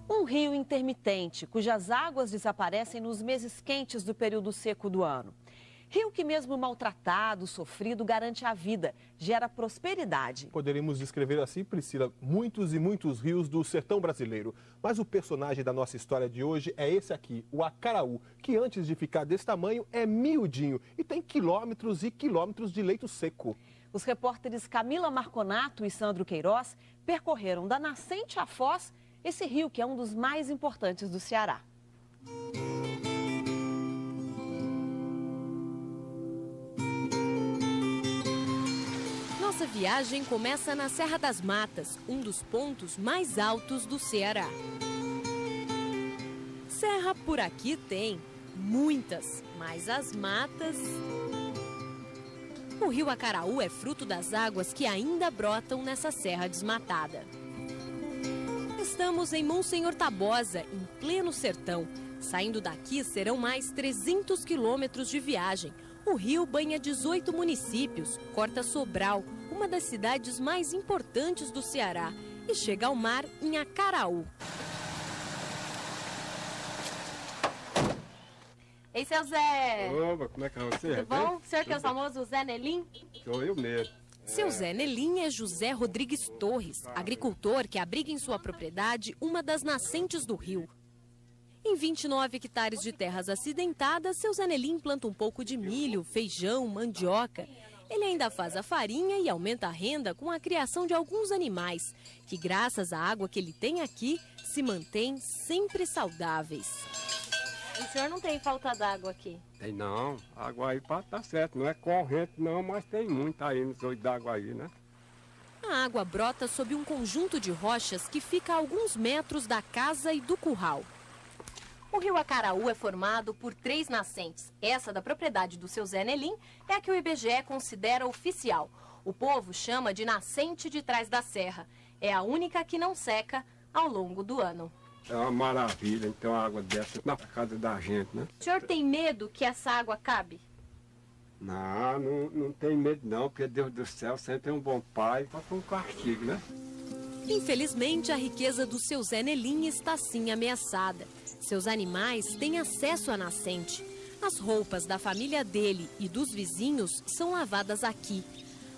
Um rio intermitente, cujas águas desaparecem nos meses quentes do período seco do ano. Rio que mesmo maltratado, sofrido, garante a vida, gera prosperidade. Poderíamos descrever assim, Priscila, muitos e muitos rios do sertão brasileiro. Mas o personagem da nossa história de hoje é esse aqui, o Acaraú, que antes de ficar desse tamanho é miudinho e tem quilômetros e quilômetros de leito seco. Os repórteres Camila Marconato e Sandro Queiroz percorreram da nascente à foz esse rio que é um dos mais importantes do Ceará. Nossa viagem começa na Serra das Matas, um dos pontos mais altos do Ceará. Serra por aqui tem muitas, mas as matas... O rio Acaraú é fruto das águas que ainda brotam nessa serra desmatada. Estamos em Monsenhor Tabosa, em pleno sertão. Saindo daqui serão mais 300 quilômetros de viagem. O rio banha 18 municípios, corta Sobral, uma das cidades mais importantes do Ceará, e chega ao mar em Acaraú. Ei, seu Zé! Opa, como é que é você? Tudo bom? O senhor que é o famoso Zé Nelim? Sou eu mesmo. Seu Zé Nelim é José Rodrigues Torres, agricultor que abriga em sua propriedade uma das nascentes do rio. Em 29 hectares de terras acidentadas, seu Zé Nelim planta um pouco de milho, feijão, mandioca. Ele ainda faz a farinha e aumenta a renda com a criação de alguns animais, que graças à água que ele tem aqui, se mantêm sempre saudáveis. O senhor não tem falta d'água aqui? Tem não, água aí tá certo, não é corrente não, mas tem muita aí nos olhos d'água aí, né? A água brota sob um conjunto de rochas que fica a alguns metros da casa e do curral. O rio Acaraú é formado por 3 nascentes. Essa da propriedade do seu Zé Nelim é a que o IBGE considera oficial. O povo chama de nascente de trás da serra. É a única que não seca ao longo do ano. É uma maravilha, então a água dessa na casa da gente, né? O senhor tem medo que essa água acabe? Não tem medo não, porque Deus do céu sempre é um bom pai, só com um castigo, né? Infelizmente, a riqueza do seu Zé Nelim está sim ameaçada. Seus animais têm acesso à nascente. As roupas da família dele e dos vizinhos são lavadas aqui.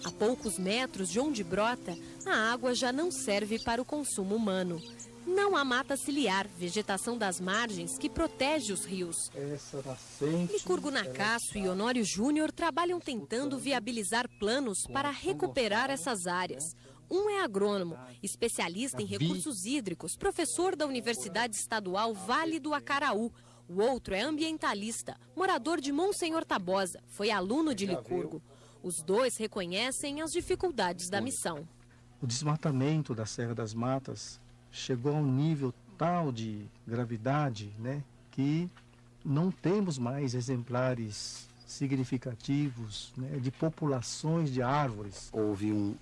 A poucos metros de onde brota, a água já não serve para o consumo humano. Não há mata ciliar, vegetação das margens, que protege os rios. Essa nascente... Licurgo Nacasso e Honório Júnior trabalham tentando viabilizar planos para recuperar essas áreas. Um é agrônomo, especialista em recursos hídricos, professor da Universidade Estadual Vale do Acaraú. O outro é ambientalista, morador de Monsenhor Tabosa, foi aluno de Licurgo. Os dois reconhecem as dificuldades da missão. O desmatamento da Serra das Matas chegou a um nível tal de gravidade, né, que não temos mais exemplares significativos, né, de populações de árvores. Houve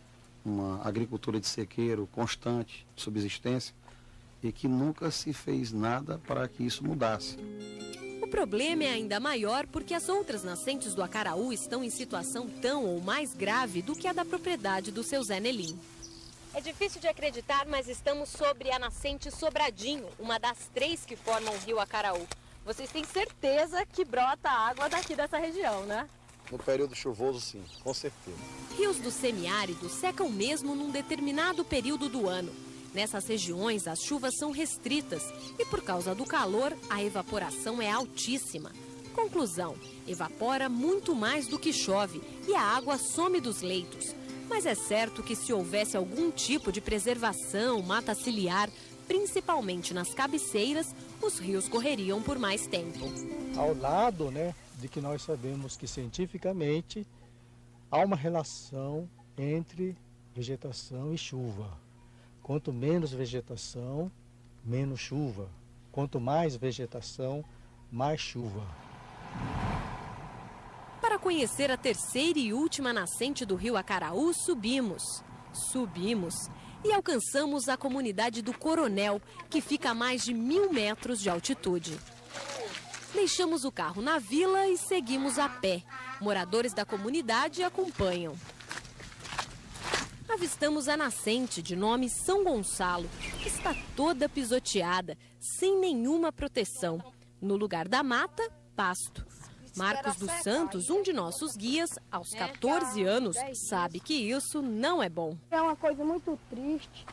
uma agricultura de sequeiro constante, de subsistência, e que nunca se fez nada para que isso mudasse. O problema é ainda maior porque as outras nascentes do Acaraú estão em situação tão ou mais grave do que a da propriedade do seu Zé Nelim. É difícil de acreditar, mas estamos sobre a nascente Sobradinho, uma das 3 que formam o rio Acaraú. Vocês têm certeza que brota água daqui dessa região, né? No período chuvoso, sim, com certeza. Rios do semiárido secam mesmo num determinado período do ano. Nessas regiões, as chuvas são restritas e, por causa do calor, a evaporação é altíssima. Conclusão, evapora muito mais do que chove e a água some dos leitos. Mas é certo que se houvesse algum tipo de preservação, mata ciliar, principalmente nas cabeceiras, os rios correriam por mais tempo. Ao lado, né, de que nós sabemos que cientificamente há uma relação entre vegetação e chuva. Quanto menos vegetação, menos chuva. Quanto mais vegetação, mais chuva. Para conhecer a terceira e última nascente do rio Acaraú, subimos e alcançamos a comunidade do Coronel, que fica a mais de 1000 metros de altitude. Deixamos o carro na vila e seguimos a pé. Moradores da comunidade acompanham. avistamos a nascente de nome São Gonçalo, que está toda pisoteada, sem nenhuma proteção. No lugar da mata, pasto. Marcos dos Santos, um de nossos guias, aos 14 anos, sabe que isso não é bom. É uma coisa muito triste,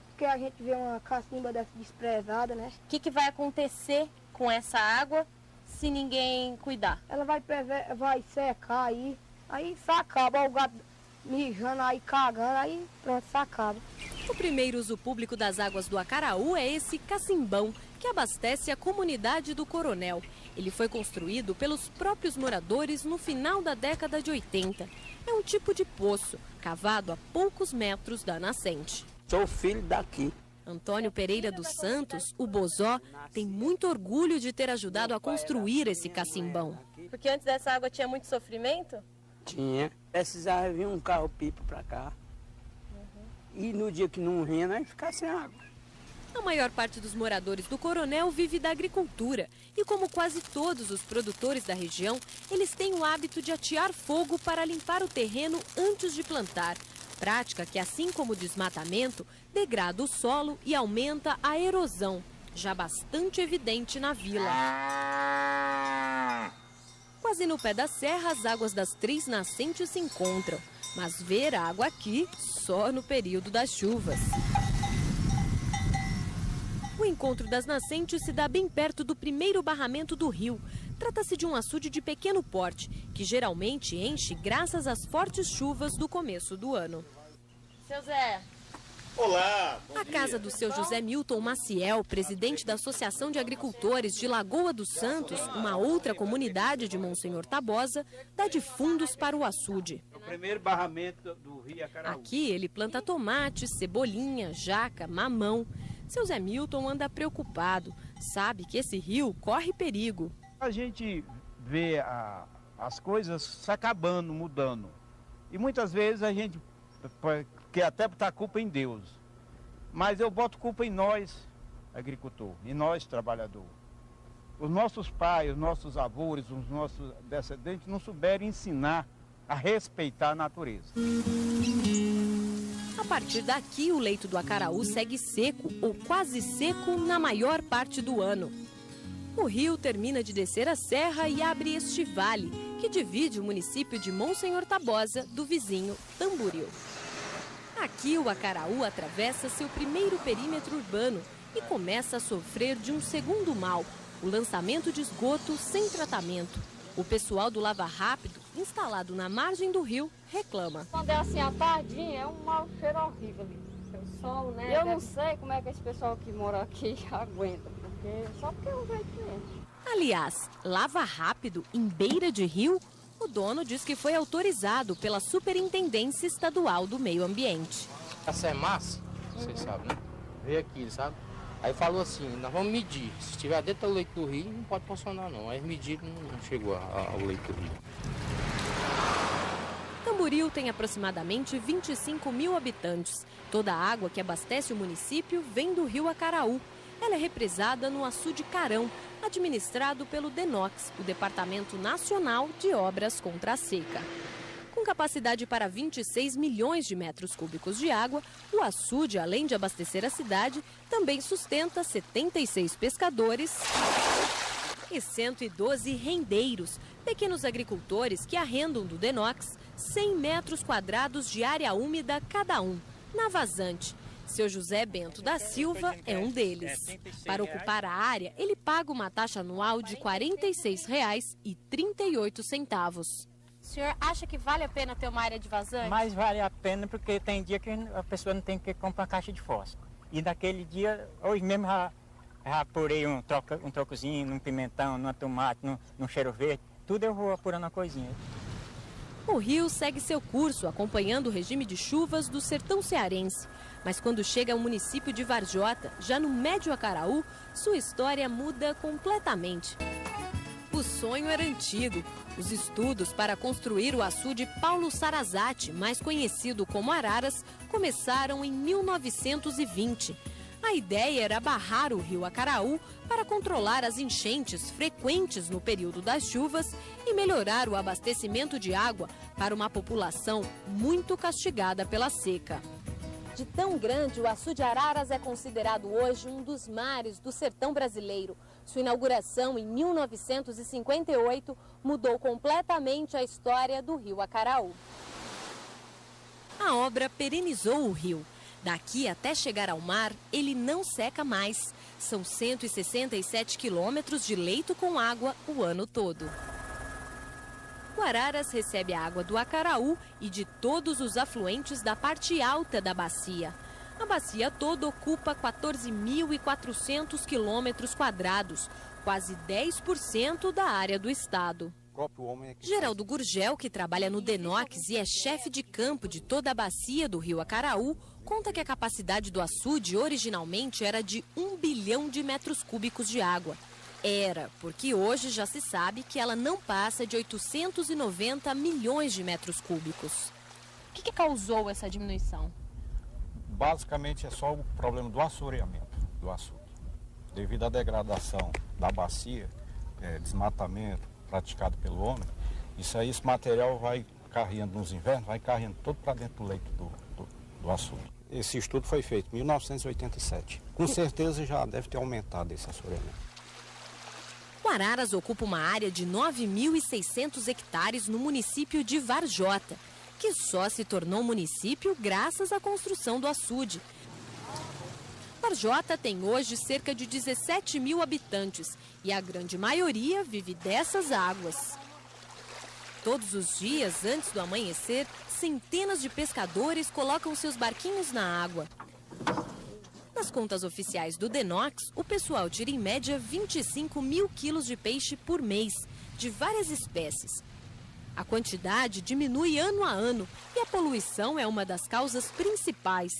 porque a gente vê uma cacimba dessa desprezada, né? O que vai acontecer com essa água se ninguém cuidar? Ela vai secar aí se acaba, o gado mijando aí, cagando, aí pronto, se acaba. O primeiro uso público das águas do Acaraú é esse cacimbão, que abastece a comunidade do Coronel. Ele foi construído pelos próprios moradores no final da década de 80. É um tipo de poço, cavado a poucos metros da nascente. Sou filho daqui. Antônio Pereira dos Santos, o Bozó, tem muito orgulho de ter ajudado a construir esse cacimbão. Porque antes dessa água tinha muito sofrimento? Tinha. Precisava vir um carro-pipa para cá. E no dia que não vinha, nós ficava sem água. A maior parte dos moradores do Coronel vive da agricultura. E como quase todos os produtores da região, eles têm o hábito de atear fogo para limpar o terreno antes de plantar. Prática que, assim como o desmatamento, degrada o solo e aumenta a erosão, já bastante evidente na vila. Quase no pé da serra, as águas das 3 nascentes se encontram. Mas ver a água aqui só no período das chuvas. O encontro das nascentes se dá bem perto do primeiro barramento do rio. Trata-se de um açude de pequeno porte, que geralmente enche graças às fortes chuvas do começo do ano. Seu Zé. Olá, a casa do seu José Milton Maciel, presidente da Associação de Agricultores de Lagoa dos Santos, uma outra comunidade de Monsenhor Tabosa, dá de fundos para o açude. É o primeiro barramento do rio Acaraú. Aqui ele planta tomate, cebolinha, jaca, mamão. Seu Zé Milton anda preocupado, sabe que esse rio corre perigo. A gente vê as coisas se acabando, mudando. E muitas vezes a gente quer até botar culpa em Deus. Mas eu boto culpa em nós, agricultor, em nós, trabalhador. Os nossos pais, os nossos avós, os nossos descendentes não souberam ensinar a respeitar a natureza. A partir daqui, o leito do Acaraú segue seco ou quase seco na maior parte do ano. O rio termina de descer a serra e abre este vale, que divide o município de Monsenhor Tabosa do vizinho Tamboril. Aqui, o Acaraú atravessa seu primeiro perímetro urbano e começa a sofrer de um segundo mal, o lançamento de esgoto sem tratamento. O pessoal do Lava Rápido, instalado na margem do rio, reclama. Quando é assim à tardinha, é um mau cheiro horrível ali. O sol, né? Eu não sei como é que esse pessoal que mora aqui aguenta, só porque é um jeito mesmo. Aliás, Lava Rápido em beira de rio? O dono diz que foi autorizado pela Superintendência Estadual do Meio Ambiente. A SEMAS, vocês sabem, né? Veio aqui, sabe? Aí falou assim, nós vamos medir. Se estiver dentro do leito do rio, não pode funcionar não. Aí mediram, não chegou ao leito do rio. Tamboril tem aproximadamente 25 mil habitantes. Toda a água que abastece o município vem do rio Acaraú. Ela é represada no açude Carão, administrado pelo DENOX, o Departamento Nacional de Obras contra a Seca. Com capacidade para 26 milhões de metros cúbicos de água, o açude, além de abastecer a cidade, também sustenta 76 pescadores e 112 rendeiros, pequenos agricultores que arrendam do DENOX 100 metros quadrados de área úmida cada um, na vazante. Seu José Bento da Silva é um deles. Para ocupar a área, ele paga uma taxa anual de R$ 46,38. O senhor acha que vale a pena ter uma área de vazante? Mas vale a pena porque tem dia que a pessoa não tem que comprar uma caixa de fósforo. E naquele dia, hoje mesmo já apurei um trocozinho, um pimentão, um tomate, num cheiro verde. Tudo eu vou apurando uma coisinha. O rio segue seu curso, acompanhando o regime de chuvas do sertão cearense. Mas quando chega ao município de Varjota, já no Médio Acaraú, sua história muda completamente. O sonho era antigo. Os estudos para construir o açude Paulo Sarazate, mais conhecido como Araras, começaram em 1920. A ideia era barrar o rio Acaraú para controlar as enchentes frequentes no período das chuvas e melhorar o abastecimento de água para uma população muito castigada pela seca. De tão grande, o Açude Araras é considerado hoje um dos mares do sertão brasileiro. Sua inauguração em 1958 mudou completamente a história do rio Acaraú. A obra perenizou o rio. Daqui até chegar ao mar, ele não seca mais. São 167 quilômetros de leito com água o ano todo. O Araras recebe a água do Acaraú e de todos os afluentes da parte alta da bacia. A bacia toda ocupa 14.400 quilômetros quadrados, quase 10% da área do estado. Geraldo Gurgel, que trabalha no Denox e é chefe de campo de toda a bacia do rio Acaraú, conta que a capacidade do açude originalmente era de 1 bilhão de metros cúbicos de água. Era, porque hoje já se sabe que ela não passa de 890 milhões de metros cúbicos. O que causou essa diminuição? Basicamente é só o problema do assoreamento do açude. Devido à degradação da bacia, desmatamento praticado pelo homem, esse material vai carregando nos invernos, vai carregando todo para dentro do leito do açude. Esse estudo foi feito em 1987. Com certeza já deve ter aumentado esse assoreamento. O Araras ocupa uma área de 9.600 hectares no município de Varjota, que só se tornou município graças à construção do açude. Varjota tem hoje cerca de 17 mil habitantes e a grande maioria vive dessas águas. Todos os dias, antes do amanhecer, centenas de pescadores colocam seus barquinhos na água. Nas contas oficiais do Denox, o pessoal tira em média 25 mil quilos de peixe por mês, de várias espécies. A quantidade diminui ano a ano e a poluição é uma das causas principais.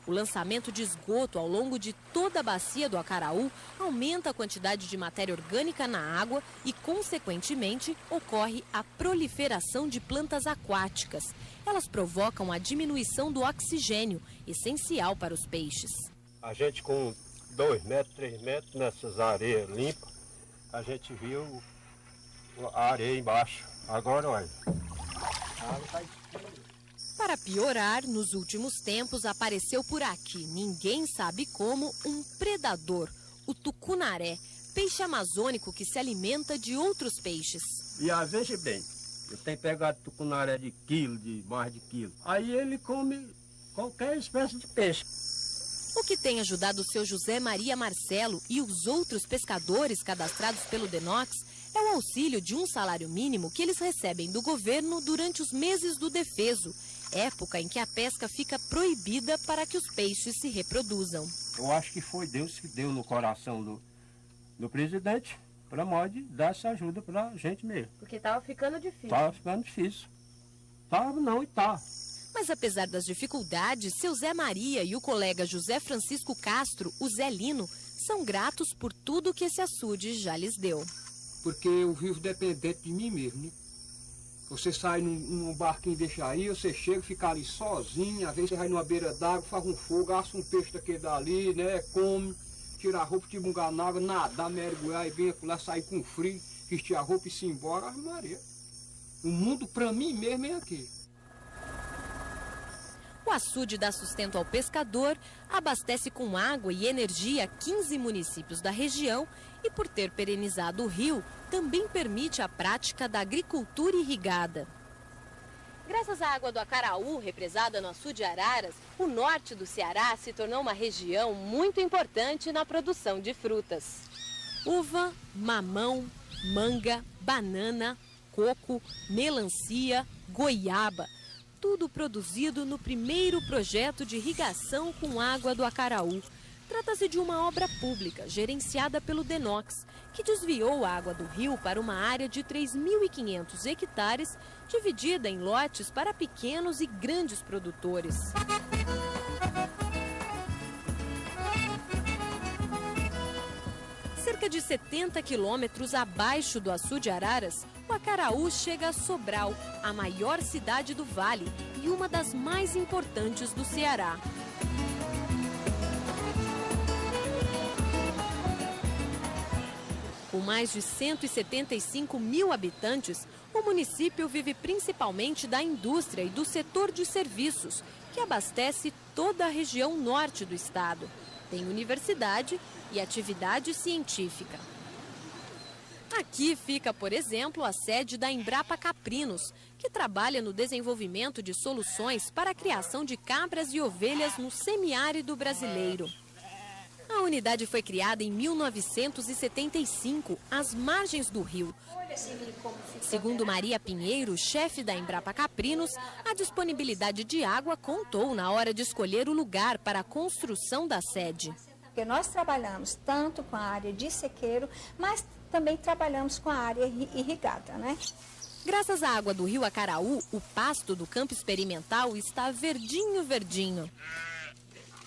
O lançamento de esgoto ao longo de toda a bacia do Acaraú aumenta a quantidade de matéria orgânica na água e, consequentemente, ocorre a proliferação de plantas aquáticas. Elas provocam a diminuição do oxigênio, essencial para os peixes. A gente com 2 metros, 3 metros nessas areias limpas, a gente viu a areia embaixo. Agora, olha, a água está escura. Para piorar, nos últimos tempos apareceu por aqui, ninguém sabe como, um predador, o tucunaré, peixe amazônico que se alimenta de outros peixes. E veja bem, eu tenho pegado tucunaré de quilo, de mais de quilo. Aí ele come qualquer espécie de peixe. O que tem ajudado o seu José Maria Marcelo e os outros pescadores cadastrados pelo Denox é o auxílio de um salário mínimo que eles recebem do governo durante os meses do defeso, época em que a pesca fica proibida para que os peixes se reproduzam. Eu acho que foi Deus que deu no coração do presidente para modo dar essa ajuda para a gente mesmo. Porque estava ficando difícil. Estava ficando difícil. Estava não e tá. Mas apesar das dificuldades, seu Zé Maria e o colega José Francisco Castro, o Zé Lino, são gratos por tudo que esse açude já lhes deu. Porque eu vivo dependente de mim mesmo, né? Você sai num barquinho e deixa aí, você chega, fica ali sozinho, às vezes você vai numa beira d'água, faz um fogo, assa um peixe daquele dali, né? Come, tira a roupa, te bungar na água, nadar, mergulhar e vem lá, sair com frio, vestir a roupa e se embora. Ave Maria. O mundo pra mim mesmo é aqui. O açude dá sustento ao pescador, abastece com água e energia 15 municípios da região e, por ter perenizado o rio, também permite a prática da agricultura irrigada. Graças à água do Acaraú, represada no açude Araras, o norte do Ceará se tornou uma região muito importante na produção de frutas. Uva, mamão, manga, banana, coco, melancia, goiaba. Tudo produzido no primeiro projeto de irrigação com água do Acaraú. Trata-se de uma obra pública gerenciada pelo Denox, que desviou a água do rio para uma área de 3.500 hectares, dividida em lotes para pequenos e grandes produtores. Cerca de 70 quilômetros abaixo do açude Araras, o Acaraú chega a Sobral, a maior cidade do vale e uma das mais importantes do Ceará. Com mais de 175 mil habitantes, o município vive principalmente da indústria e do setor de serviços, que abastece toda a região norte do estado. Tem universidade e atividade científica. Aqui fica, por exemplo, a sede da Embrapa Caprinos, que trabalha no desenvolvimento de soluções para a criação de cabras e ovelhas no semiárido brasileiro. A unidade foi criada em 1975, às margens do rio. Segundo Maria Pinheiro, chefe da Embrapa Caprinos, a disponibilidade de água contou na hora de escolher o lugar para a construção da sede. Porque nós trabalhamos tanto com a área de sequeiro, mas também trabalhamos com a área irrigada, né? Graças à água do rio Acaraú, o pasto do campo experimental está verdinho, verdinho.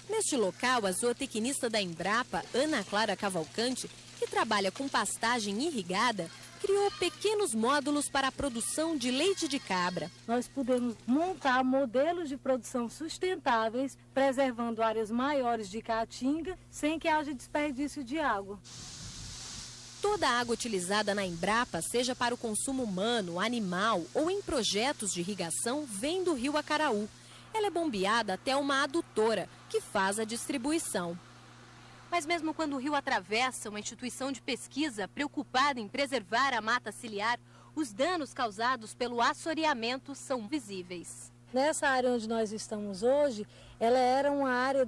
Neste local, a zootecnista da Embrapa, Ana Clara Cavalcante, que trabalha com pastagem irrigada, criou pequenos módulos para a produção de leite de cabra. Nós podemos montar modelos de produção sustentáveis, preservando áreas maiores de caatinga, sem que haja desperdício de água. Toda a água utilizada na Embrapa, seja para o consumo humano, animal ou em projetos de irrigação, vem do rio Acaraú. Ela é bombeada até uma adutora, que faz a distribuição. Mas mesmo quando o rio atravessa uma instituição de pesquisa preocupada em preservar a mata ciliar, os danos causados pelo assoreamento são visíveis. Nessa área onde nós estamos hoje, ela era uma área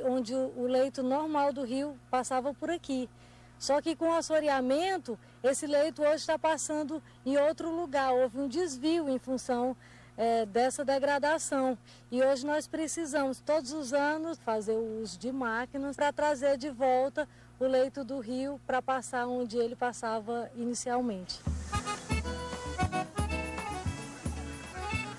onde o leito normal do rio passava por aqui. Só que com o assoreamento, esse leito hoje está passando em outro lugar. Houve um desvio em função dessa degradação. E hoje nós precisamos, todos os anos, fazer o uso de máquinas para trazer de volta o leito do rio para passar onde ele passava inicialmente.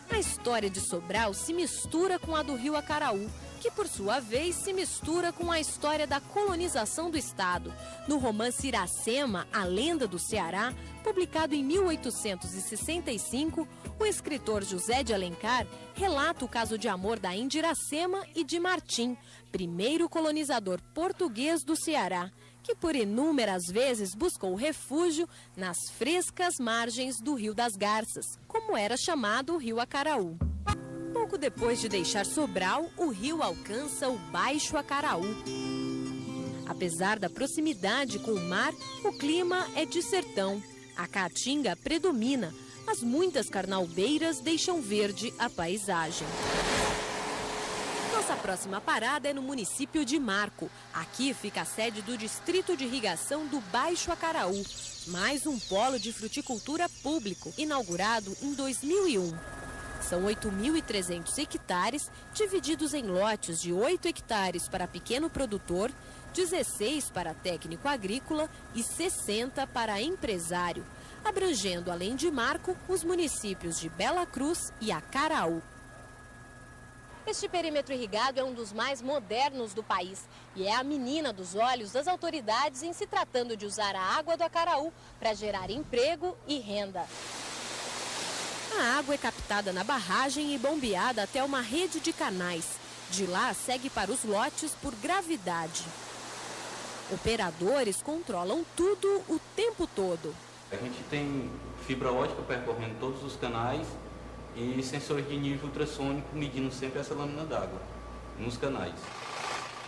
A história de Sobral se mistura com a do rio Acaraú, que por sua vez se mistura com a história da colonização do estado. No romance Iracema, a lenda do Ceará, publicado em 1865, o escritor José de Alencar relata o caso de amor da Índia Iracema e de Martim, primeiro colonizador português do Ceará, que por inúmeras vezes buscou refúgio nas frescas margens do Rio das Garças, como era chamado o rio Acaraú. Pouco depois de deixar Sobral, o rio alcança o Baixo Acaraú. Apesar da proximidade com o mar, o clima é de sertão. A caatinga predomina, mas muitas carnaubeiras deixam verde a paisagem. Nossa próxima parada é no município de Marco. Aqui fica a sede do Distrito de Irrigação do Baixo Acaraú, mais um polo de fruticultura público, inaugurado em 2001. São 8.300 hectares, divididos em lotes de 8 hectares para pequeno produtor, 16 para técnico agrícola e 60 para empresário, abrangendo, além de Marco, os municípios de Bela Cruz e Acaraú. Este perímetro irrigado é um dos mais modernos do país e é a menina dos olhos das autoridades em se tratando de usar a água do Acaraú para gerar emprego e renda. A água é captada na barragem e bombeada até uma rede de canais. De lá, segue para os lotes por gravidade. Operadores controlam tudo o tempo todo. A gente tem fibra ótica percorrendo todos os canais e sensores de nível ultrassônico medindo sempre essa lâmina d'água nos canais.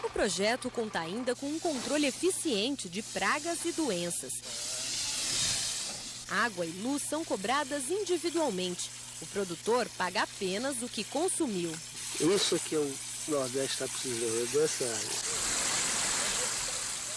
O projeto conta ainda com um controle eficiente de pragas e doenças. Água e luz são cobradas individualmente. O produtor paga apenas o que consumiu. Isso que o Nordeste está precisando, dessa área.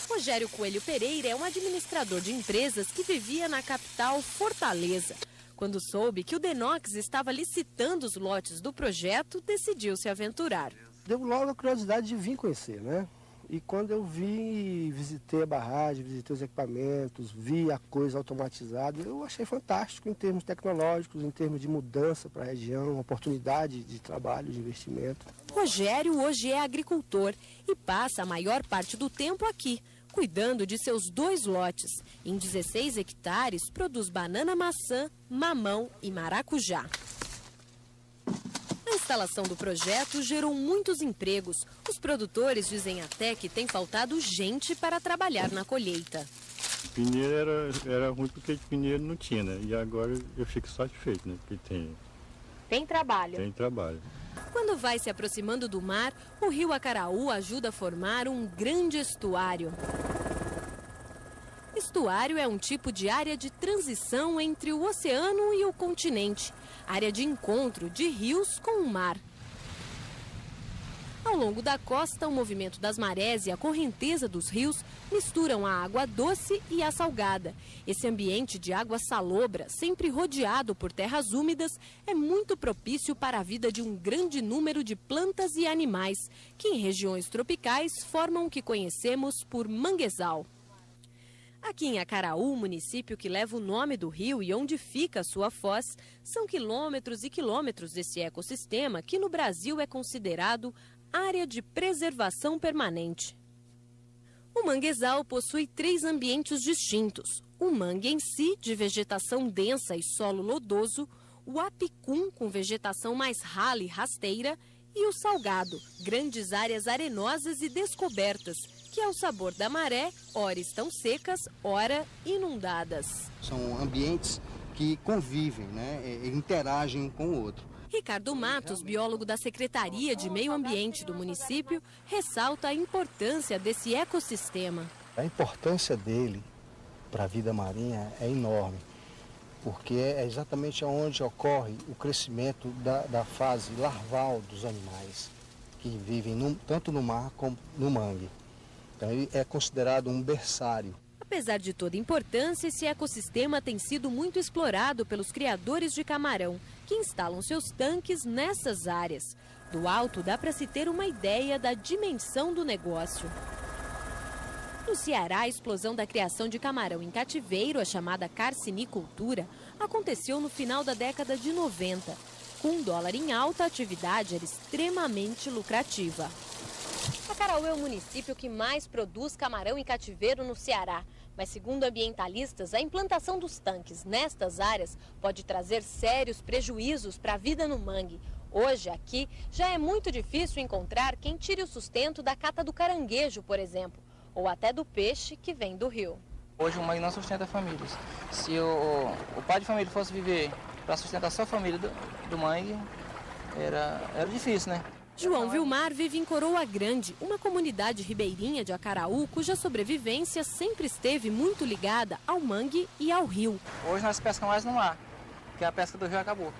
Rogério Coelho Pereira é um administrador de empresas que vivia na capital Fortaleza. Quando soube que o Denox estava licitando os lotes do projeto, decidiu se aventurar. Deu logo a curiosidade de vir conhecer, né? E quando eu visitei a barragem, visitei os equipamentos, vi a coisa automatizada, eu achei fantástico em termos tecnológicos, em termos de mudança para a região, oportunidade de trabalho, de investimento. Rogério hoje é agricultor e passa a maior parte do tempo aqui, cuidando de seus 2 lotes. Em 16 hectares, produz banana, maçã, mamão e maracujá. A instalação do projeto gerou muitos empregos. Os produtores dizem até que tem faltado gente para trabalhar na colheita. Pinheiro era ruim porque pinheiro não tinha, né? E agora eu fico satisfeito, né? Porque Tem trabalho. Tem trabalho. Quando vai se aproximando do mar, o rio Acaraú ajuda a formar um grande estuário. Estuário é um tipo de área de transição entre o oceano e o continente, área de encontro de rios com o mar. Ao longo da costa, o movimento das marés e a correnteza dos rios misturam a água doce e a salgada. Esse ambiente de água salobra, sempre rodeado por terras úmidas, é muito propício para a vida de um grande número de plantas e animais, que em regiões tropicais formam o que conhecemos por manguezal. Aqui em Acaraú, município que leva o nome do rio e onde fica a sua foz, são quilômetros e quilômetros desse ecossistema que no Brasil é considerado área de preservação permanente. O manguezal possui 3 ambientes distintos. O mangue em si, de vegetação densa e solo lodoso, o apicum, com vegetação mais rala e rasteira, e o salgado, grandes áreas arenosas e descobertas, que ao sabor da maré, ora estão secas, ora inundadas. São ambientes que convivem, interagem um com o outro. Ricardo Matos, biólogo da Secretaria de Meio Ambiente do município, ressalta a importância desse ecossistema. A importância dele para a vida marinha é enorme, porque é exatamente onde ocorre o crescimento da fase larval dos animais, que vivem tanto no mar como no mangue. Então ele é considerado um berçário. Apesar de toda importância, esse ecossistema tem sido muito explorado pelos criadores de camarão, que instalam seus tanques nessas áreas. Do alto dá para se ter uma ideia da dimensão do negócio. No Ceará, a explosão da criação de camarão em cativeiro, a chamada carcinicultura, aconteceu no final da década de 90. Com o dólar em alta, a atividade era extremamente lucrativa. Acaraú é o município que mais produz camarão em cativeiro no Ceará. Mas, segundo ambientalistas, a implantação dos tanques nestas áreas pode trazer sérios prejuízos para a vida no mangue. Hoje, aqui, já é muito difícil encontrar quem tire o sustento da cata do caranguejo, por exemplo, ou até do peixe que vem do rio. Hoje o mangue não sustenta famílias. Se o pai de família fosse viver para sustentar só a família do mangue, era difícil, né? João Vilmar vive em Coroa Grande, uma comunidade ribeirinha de Acaraú, cuja sobrevivência sempre esteve muito ligada ao mangue e ao rio. Hoje nós pescamos mais no mar, porque a pesca do rio acabou.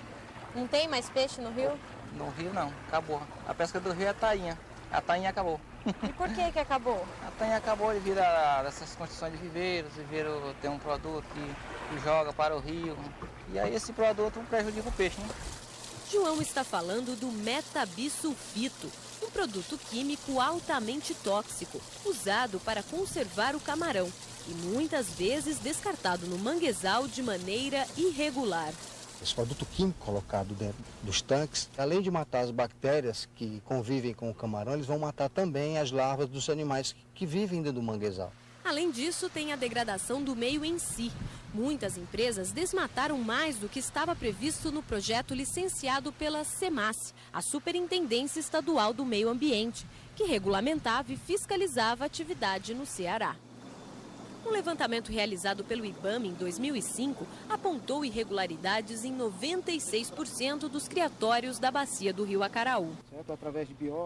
Não tem mais peixe no rio? No rio não, acabou. A pesca do rio é a tainha. A tainha acabou. E por que acabou? A tainha acabou devido a essas condições de viveiros. O viveiro tem um produto que joga para o rio. E aí esse produto prejudica o peixe, né? João está falando do metabisulfito, um produto químico altamente tóxico, usado para conservar o camarão e muitas vezes descartado no manguezal de maneira irregular. Esse produto químico colocado dentro dos tanques, além de matar as bactérias que convivem com o camarão, eles vão matar também as larvas dos animais que vivem dentro do manguezal. Além disso, tem a degradação do meio em si. Muitas empresas desmataram mais do que estava previsto no projeto licenciado pela SEMAS, a Superintendência Estadual do Meio Ambiente, que regulamentava e fiscalizava a atividade no Ceará. Um levantamento realizado pelo IBAMA em 2005 apontou irregularidades em 96% dos criatórios da bacia do rio Acaraú.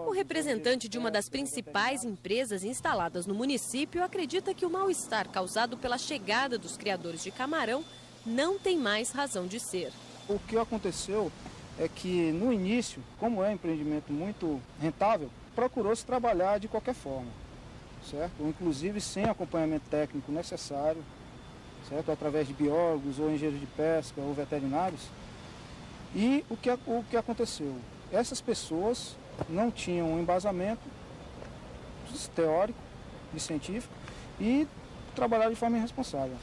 O representante de uma das principais empresas instaladas no município acredita que o mal-estar causado pela chegada dos criadores de camarão não tem mais razão de ser. O que aconteceu é que no início, como é um empreendimento muito rentável, procurou-se trabalhar de qualquer forma. Certo? Inclusive sem acompanhamento técnico necessário, certo? Através de biólogos ou engenheiros de pesca ou veterinários. E o que aconteceu? Essas pessoas não tinham um embasamento teórico e científico e trabalharam de forma irresponsável.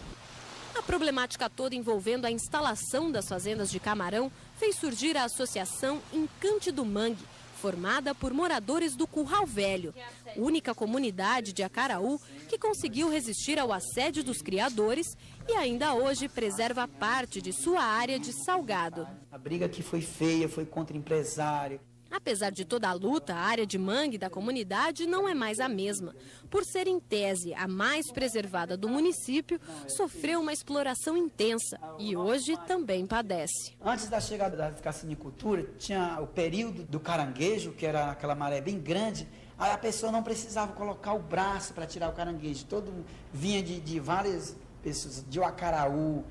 A problemática toda envolvendo a instalação das fazendas de camarão fez surgir a associação Encante do Mangue, formada por moradores do Curral Velho, única comunidade de Acaraú que conseguiu resistir ao assédio dos criadores e ainda hoje preserva parte de sua área de salgado. A briga que foi feia foi contra empresário. Apesar de toda a luta, a área de mangue da comunidade não é mais a mesma. Por ser, em tese, a mais preservada do município, sofreu uma exploração intensa e hoje também padece. Antes da chegada da cassinicultura, tinha o período do caranguejo, que era aquela maré bem grande, aí a pessoa não precisava colocar o braço para tirar o caranguejo. Todo vinha de várias pessoas, de Acaraú,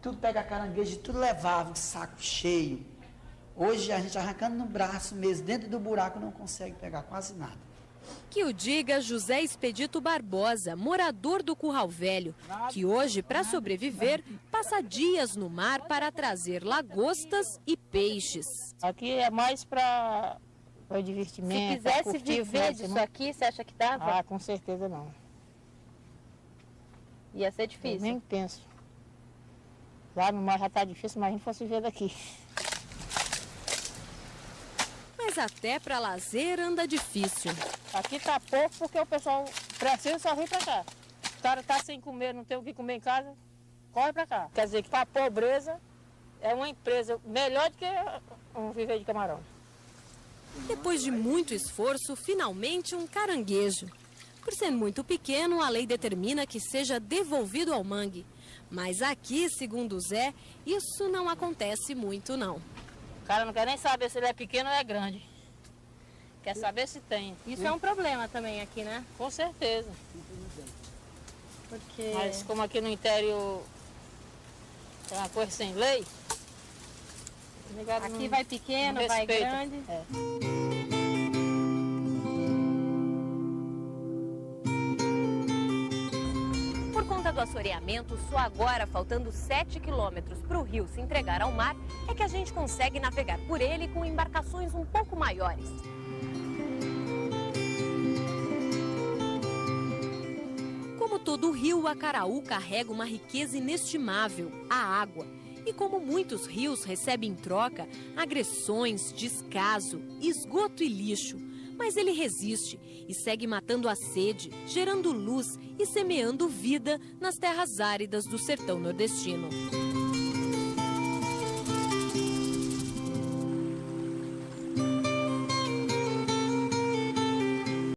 tudo pega caranguejo, tudo levava um saco cheio. Hoje a gente arrancando no braço mesmo, dentro do buraco não consegue pegar quase nada. Que o diga José Expedito Barbosa, morador do Curral Velho, que hoje, para sobreviver, passa dias no mar para trazer lagostas e peixes. Aqui é mais para divertimento. Se quisesse viver disso aqui, você acha que dava? Ah, com certeza não. Ia ser difícil? Eu nem penso. Lá no mar já está difícil, mas a gente fosse ver daqui. Mas até para lazer anda difícil. Aqui tá pouco porque o pessoal precisa só vir para cá. O cara tá sem comer, não tem o que comer em casa, corre para cá. Quer dizer que para a pobreza é uma empresa melhor do que um viver de camarão. Depois de muito esforço, finalmente um caranguejo. Por ser muito pequeno, a lei determina que seja devolvido ao mangue. Mas aqui, segundo o Zé, isso não acontece muito não. O cara não quer nem saber se ele é pequeno ou é grande. Quer saber se tem. Isso é um problema também aqui, né? Com certeza. Porque... Mas como aqui no interior é uma coisa sem lei... Aqui vai pequeno, vai grande. É. Por conta do assoreamento, só agora, faltando 7 quilômetros para o rio se entregar ao mar, é que a gente consegue navegar por ele com embarcações um pouco maiores. Como todo rio, o Acaraú carrega uma riqueza inestimável, a água. E como muitos rios recebem em troca agressões, descaso, esgoto e lixo, mas ele resiste e segue matando a sede, gerando luz e semeando vida nas terras áridas do sertão nordestino.